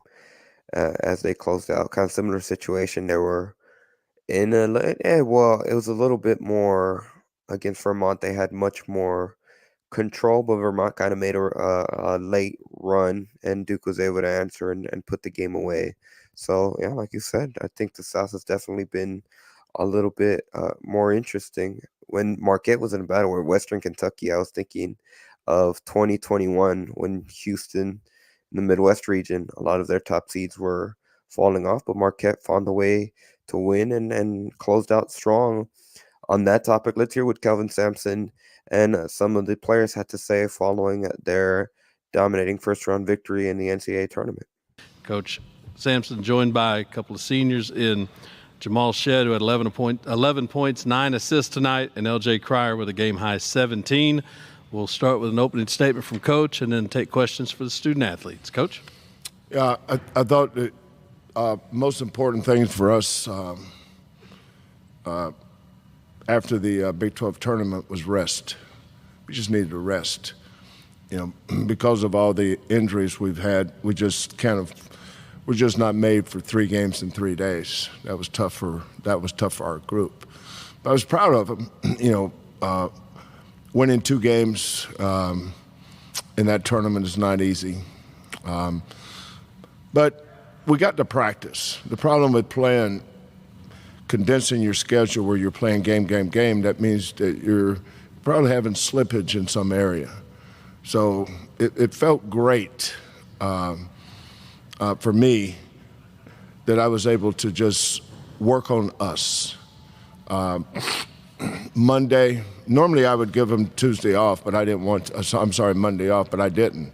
as they closed out. Kind of similar situation. They were in it was a little bit more against Vermont. They had much more control, but Vermont kind of made a late run, and Duke was able to answer and put the game away. So, yeah, like you said, I think the South has definitely been a little bit more interesting. When Marquette was in a battle with Western Kentucky, I was thinking of 2021 when Houston in the Midwest region, a lot of their top seeds were falling off, but Marquette found a way to win and closed out strong. On that topic, let's hear what Kelvin Sampson and some of the players had to say following their dominating first-round victory in the NCAA tournament. Coach Sampson joined by a couple of seniors in Jamal Shedd, who had 11 points, 9 assists tonight, and LJ Cryer with a game-high 17. We'll start with an opening statement from Coach and then take questions for the student athletes. Coach? Yeah, I thought the most important things for us after the Big 12 tournament was rest. We just needed to rest. Because of all the injuries we've had, we're just not made for 3 games in 3 days. That was tough for our group. But I was proud of them. Winning 2 games in that tournament is not easy. But we got to practice. The problem with condensing your schedule where you're playing game, that means that you're probably having slippage in some area. So it felt great for me that I was able to just work on us. Monday, normally I would give them Tuesday off, but I didn't Monday off, but I didn't.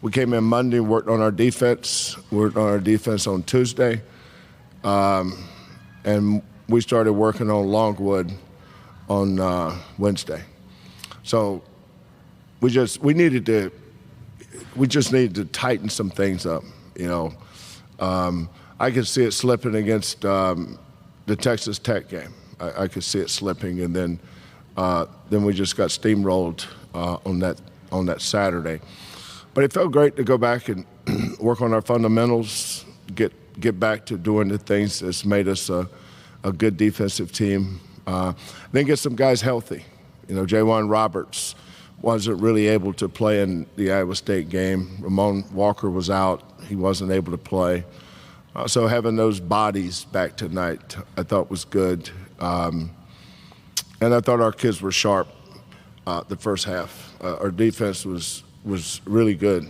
We came in Monday, worked on our defense on Tuesday, and we started working on Longwood on Wednesday. So we just needed to tighten some things up, I could see it slipping against the Texas Tech game. I could see it slipping, and then we just got steamrolled on that Saturday. But it felt great to go back and work on our fundamentals, get back to doing the things that's made us a good defensive team. Then get some guys healthy. Jawan Roberts wasn't really able to play in the Iowa State game. Ramon Walker was out. He wasn't able to play. So having those bodies back tonight I thought was good. And I thought our kids were sharp the first half. Our defense was really good.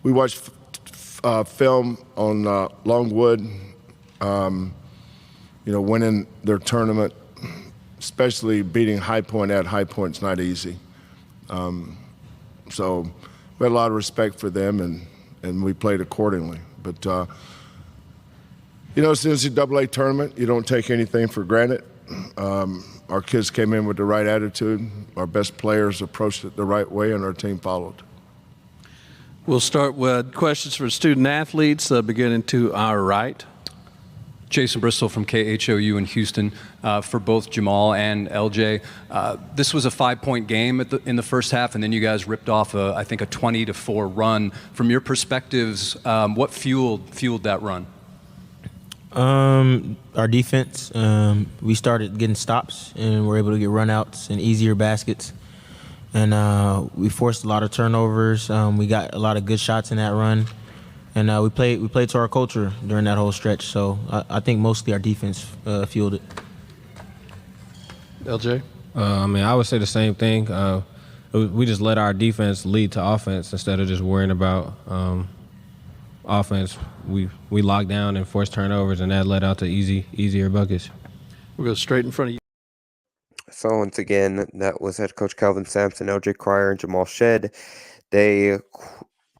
We watched film on Longwood, winning their tournament, especially beating High Point at High Point's not easy. So we had a lot of respect for them, and we played accordingly. But it's the NCAA tournament. You don't take anything for granted. Our kids came in with the right attitude. Our best players approached it the right way, and our team followed. We'll start with questions for student athletes, beginning to our right. Jason Bristol from KHOU in Houston. For both Jamal and LJ, this was a 5-point game in the first half, and then you guys ripped off I think a 20-4 run. From your perspectives, what fueled that run? Our defense, we started getting stops and we're able to get runouts and easier baskets. And we forced a lot of turnovers. We got a lot of good shots in that run. And we played to our culture during that whole stretch. So I think mostly our defense fueled it. LJ? I would say the same thing. We just let our defense lead to offense instead of just worrying about offense. We locked down and forced turnovers, and that led out to easier buckets. We'll go straight in front of you. So once again, that was head coach Calvin Sampson, LJ Cryer, and Jamal Shed. They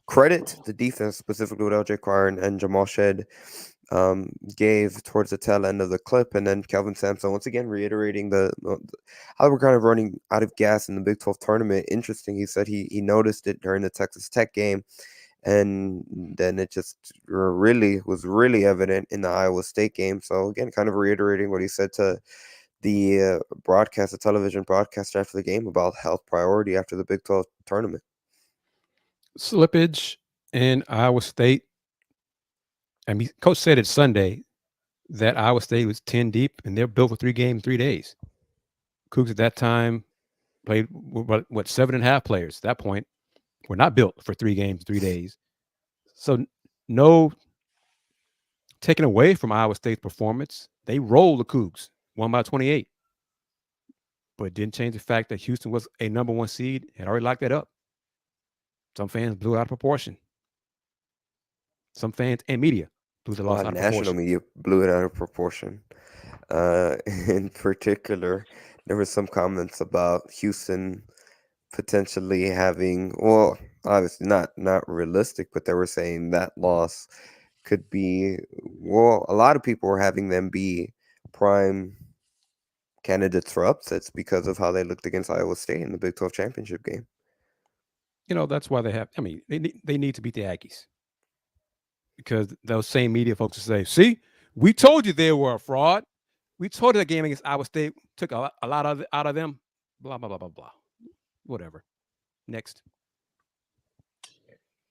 credit the defense, specifically what LJ Cryer and Jamal Shed gave towards the tail end of the clip, and then Calvin Sampson once again reiterating the how we're kind of running out of gas in the Big 12 tournament. Interesting, he said he noticed it during the Texas Tech game, and then it just was really evident in the Iowa State game. So again, kind of reiterating what he said to the television broadcast after the game about health priority after the Big 12 tournament. Slippage in Iowa State. I mean, Coach said it Sunday that Iowa State was 10 deep and they're built for 3 games, 3 days. Cougs at that time played, 7.5 players at that point were not built for 3 games, 3 days. So no taken away from Iowa State's performance. They rolled the Cougs, won by 28. But it didn't change the fact that Houston was a number 1 seed, had already locked that up. Some fans blew it out of proportion. Some fans and media blew the loss out of proportion. National media blew it out of proportion. In particular, there were some comments about Houston potentially having, well, obviously not realistic, but they were saying that loss could be, well, a lot of people were having them be prime candidates for upsets because of how they looked against Iowa State in the Big 12 championship game. That's why they need to beat the Aggies. Because those same media folks will say, see, we told you they were a fraud. We told you the game against Iowa State took a lot out of them. Blah, blah, blah, blah, blah. Whatever. Next.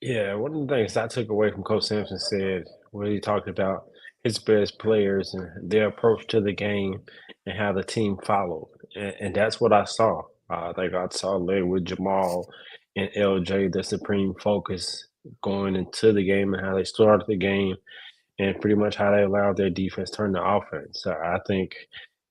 Yeah, one of the things I took away from Coach Sampson said when he talked about his best players and their approach to the game and how the team followed. And that's what I saw. I think I saw led with Jamal and LJ, the supreme focus going into the game and how they started the game and pretty much how they allowed their defense turn to offense. So I think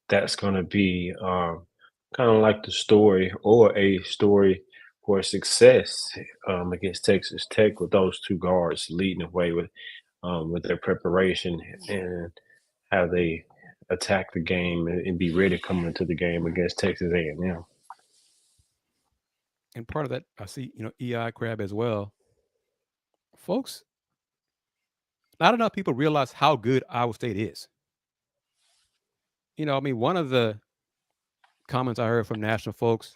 that's going to be kind of like the story or a story for success against Texas Tech with those 2 guards leading the way with their preparation and how they attack the game and be ready coming into the game against Texas A&M. And part of that, I see, EI Crab as well. Folks, not enough people realize how good Iowa State is. One of the comments I heard from national folks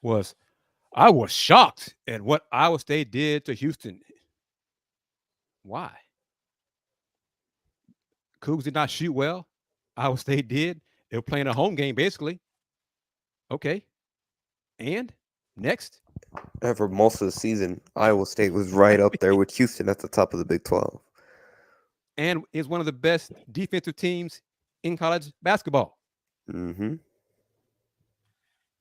was, I was shocked at what Iowa State did to Houston. Why? Cougs did not shoot well. Iowa State did. They were playing a home game, basically. Okay. And next? And for most of the season, Iowa State was right up there with Houston at the top of the Big 12. And is one of the best defensive teams in college basketball. Mm-hmm.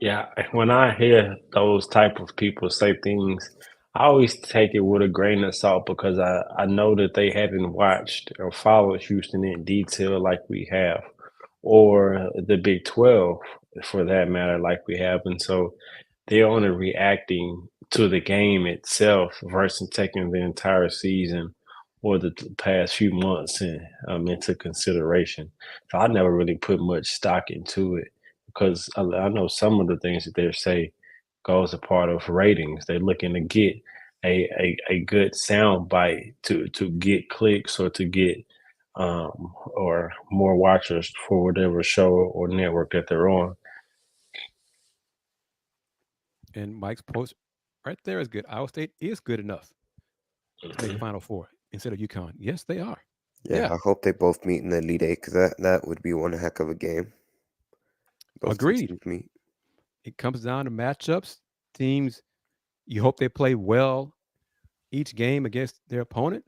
Yeah, when I hear those type of people say things, I always take it with a grain of salt because I know that they haven't watched or followed Houston in detail like we have, or the Big 12 for that matter like we have. And so they're only reacting to the game itself versus taking the entire season or the past few months into consideration. So I never really put much stock into it because I know some of the things that they say goes a part of ratings. They're looking to get a good sound bite to get clicks or to get or more watchers for whatever show or network that they're on. And Mike's post right there is good. Iowa State is good enough to make the Final Four instead of UConn. Yes, they are. Yeah, I hope they both meet in the Elite Eight because that would be one heck of a game. Those Agreed. Meet. It comes down to matchups. Teams, you hope they play well each game against their opponent.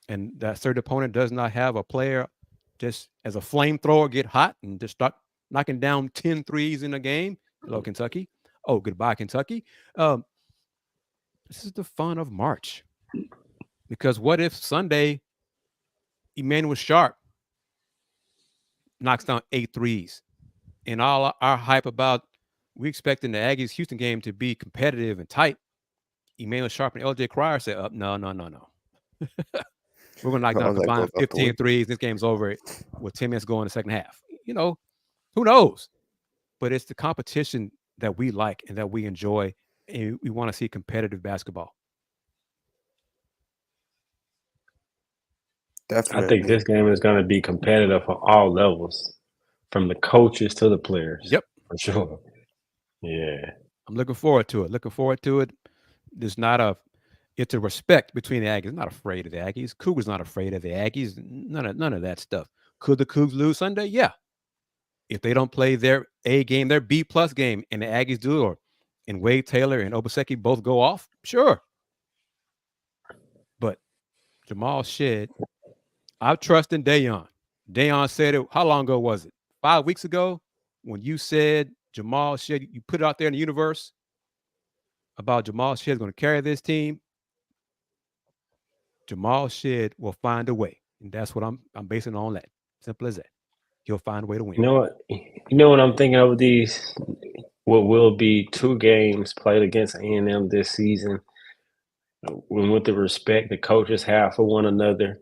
and that certain opponent does not have a player just as a flamethrower get hot and just start knocking down 10 threes in a game. Hello, Kentucky. Oh, goodbye, Kentucky. This is the fun of March. Because what if Sunday, Emmanuel Sharp knocks down 8 threes? And all our hype about we expecting the Aggies Houston game to be competitive and tight. Emmanuel Sharp and LJ Cryer said, no. We're going to knock down a combined 15 threes. This game's over with 10 minutes going in the second half. Who knows? But it's the competition that we like and that we enjoy, and we want to see competitive basketball. Definitely. I think this game is going to be competitive on all levels, from the coaches to the players. Yep. For sure. Yeah. I'm looking forward to it. It's a respect between the Aggies. I'm not afraid of the Aggies. Cougars not afraid of the Aggies. None of that stuff. Could the Cougs lose Sunday? Yeah. If they don't play their A game, their B+ game, and the Aggies do, and Wade Taylor and Obaseki both go off, sure. But Jamal Shead, I trust in Dayon. Dayon said it. How long ago was it? 5 weeks ago, when you said Jamal Shead, you put it out there in the universe about Jamal Shead going to carry this team. Jamal Shead will find a way, and that's what I'm basing on that. Simple as that. He'll find a way to win. You know what I'm thinking of these? What will be 2 games played against A&M this season, with the respect the coaches have for one another.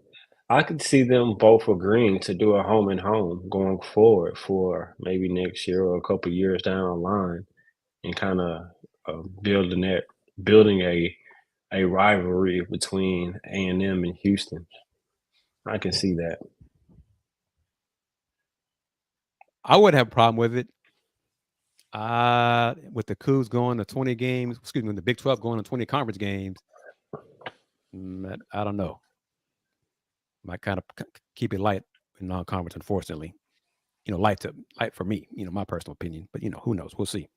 I could see them both agreeing to do a home and home going forward for maybe next year or a couple years down the line, and kind of building a rivalry between A&M and Houston. I can see that. I wouldn't have a problem with it. With the Cougs going to 20 games, the Big 12 going to 20 conference games, I don't know. Might kind of keep it light in non-conference, unfortunately. Light for me, my personal opinion. But, who knows? We'll see.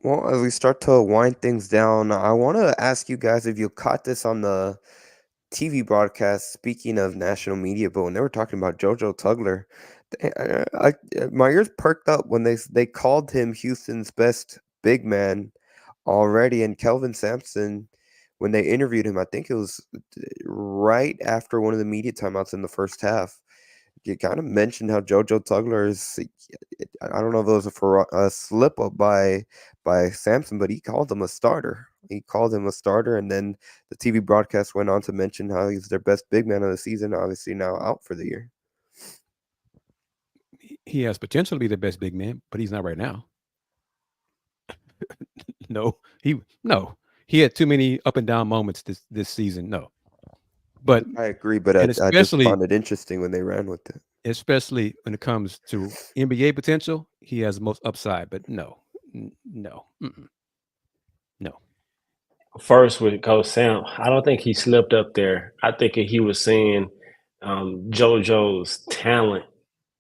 Well, as we start to wind things down, I want to ask you guys if you caught this on the TV broadcast. Speaking of national media, but when they were talking about JoJo Tugler, my ears perked up when they called him Houston's best big man already. And Kelvin Sampson, when they interviewed him, I think it was right after one of the media timeouts in the first half, you kind of mentioned how JoJo Tugler is. I don't know if it was a slip up by Sampson, but he called him a starter. And then the TV broadcast went on to mention how he's their best big man of the season, obviously now out for the year. He has potential to be the best big man, but he's not right now. No. He had too many up and down moments this season. No. But I agree, but I just found it interesting when they ran with it. Especially when it comes to NBA potential, he has the most upside. But no. First, with Coach Sam, I don't think he slipped up there. I think he was saying JoJo's talent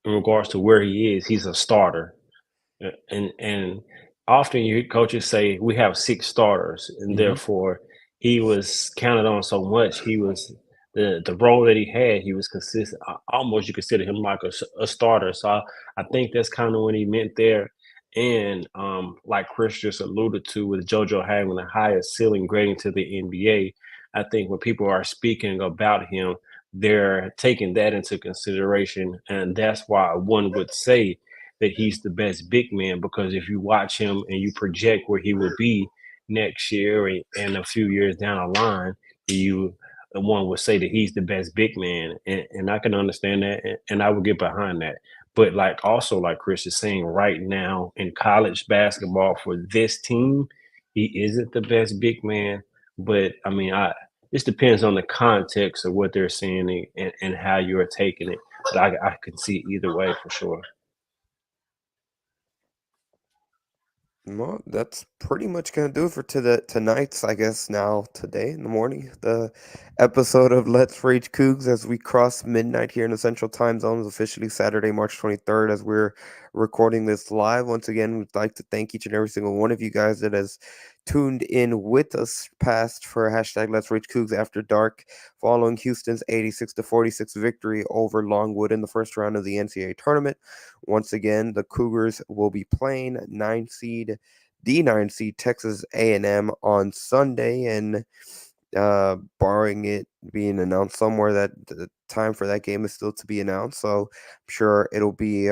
in regards to where he is. He's a starter, and often you hear coaches say we have 6 starters, and therefore he was counted on so much. He was the role that he had. He was consistent. Almost you consider him like a starter. So I think that's kind of what he meant there. And like Chris just alluded to, with JoJo having the highest ceiling grading to the NBA, I think when people are speaking about him, they're taking that into consideration. And that's why one would say that he's the best big man, because if you watch him and you project where he will be next year and a few years down the line, one would say that he's the best big man. And I can understand that, and I would get behind that. But like Chris is saying, right now in college basketball for this team, he isn't the best big man. But I mean, this depends on the context of what they're saying and how you're taking it. But I can see either way for sure. Well, that's pretty much going to do it for tonight's, I guess, now today in the morning, the episode of Let's Rage Coogs as we cross midnight here in the Central Time Zone. Is officially Saturday, March 23rd, as we're recording this live. Once again, we'd like to thank each and every single one of you guys that has tuned in with us past for hashtag Let's Rage Coogs After Dark, following Houston's 86-46 victory over Longwood in the first round of the NCAA Tournament. Once again, the Cougars will be playing the 9 seed Texas A&M on Sunday, and barring it being announced somewhere, that the time for that game is still to be announced. So I'm sure it'll be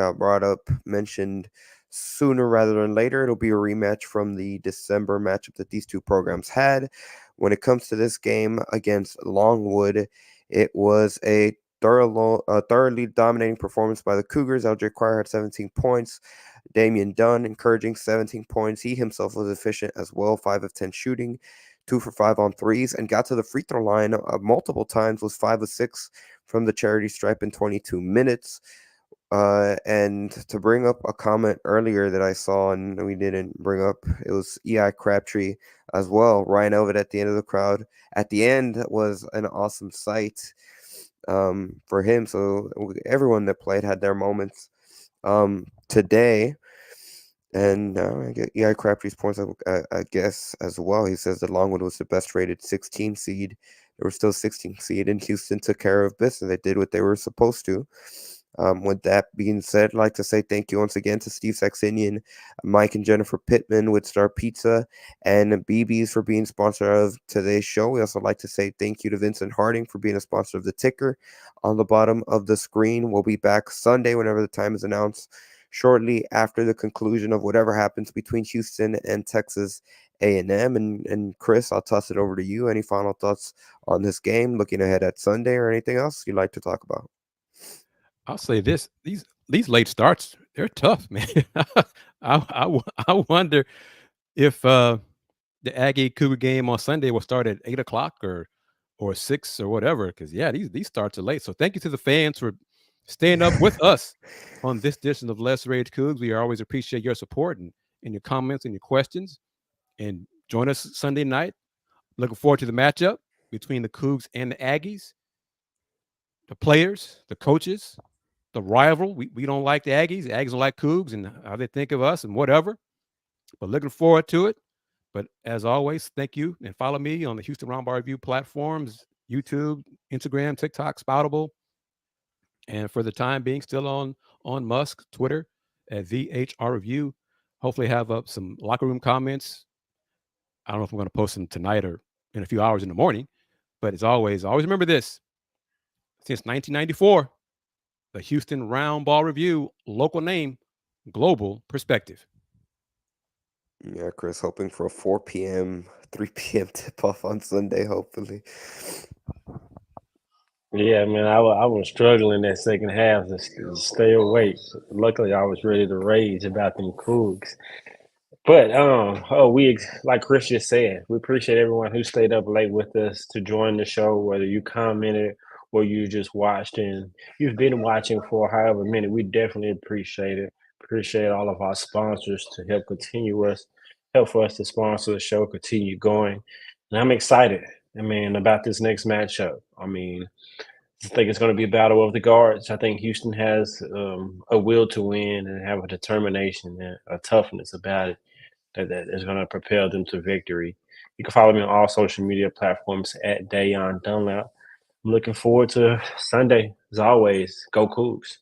mentioned sooner rather than later. It'll be a rematch from the December matchup that these two programs had. When it comes to this game against Longwood, it was a thoroughly dominating performance by the Cougars. LJ Cryer had 17 points. Damian Dunn encouraging 17 points. He himself was efficient as well, 5 of 10 shooting, 2 for 5 on threes, and got to the free throw line multiple times, was 5 of 6 from the charity stripe in 22 minutes. And to bring up a comment earlier that I saw and we didn't bring up, it was E.I. Crabtree as well. Ryan Elvid at the end of the crowd. At the end was an awesome sight for him. So everyone that played had their moments today. And I get E.I. Crabtree's points, I guess, as well. He says that Longwood was the best rated 16 seed. There were still 16 seed, and Houston took care of business. They did what they were supposed to. With that being said, I'd like to say thank you once again to Steve Saxenian, Mike and Jennifer Pittman with Star Pizza, and BB's for being sponsor of today's show. We also like to say thank you to Vincent Harding for being a sponsor of the ticker on the bottom of the screen. We'll be back Sunday whenever the time is announced, shortly after the conclusion of whatever happens between Houston and Texas A&M. And Chris, I'll toss it over to you. Any final thoughts on this game, looking ahead at Sunday, or anything else you'd like to talk about? I'll say this: these late starts, they're tough, man. I wonder if the Aggie Cougar game on Sunday will start at 8 o'clock or 6 or whatever. Because these starts are late. So thank you to the fans for staying up with us on this edition of Let's Rage Cougs. We always appreciate your support and your comments and your questions. And join us Sunday night. Looking forward to the matchup between the Cougs and the Aggies, the players, the coaches, the rival. We don't like the Aggies. The Aggies don't like Cougs and how they think of us and whatever. But looking forward to it. But as always, thank you. And follow me on the Houston Roundball Review platforms, YouTube, Instagram, TikTok, Spoutable. And for the time being, still on Musk, Twitter, at VHR Review. Hopefully have up some locker room comments. I don't know if I'm going to post them tonight or in a few hours in the morning. But as always remember this. Since 1994, the Houston Roundball Review, local name, global perspective. Yeah, Chris, hoping for a 4 p.m., 3 p.m. tip-off on Sunday, hopefully. Yeah, man, I was struggling that second half to stay awake. Luckily, I was ready to rage about them Cougs. But like Chris just said, we appreciate everyone who stayed up late with us to join the show, whether you commented or you just watched and you've been watching for however minute. We definitely appreciate it. Appreciate all of our sponsors to help for us to sponsor the show, continue going. And I'm excited, about this next matchup. I think it's going to be a battle of the guards. I think Houston has a will to win and have a determination and a toughness about it that is going to propel them to victory. You can follow me on all social media platforms at Dayon Dunlap. I'm looking forward to Sunday. As always, go Cougs.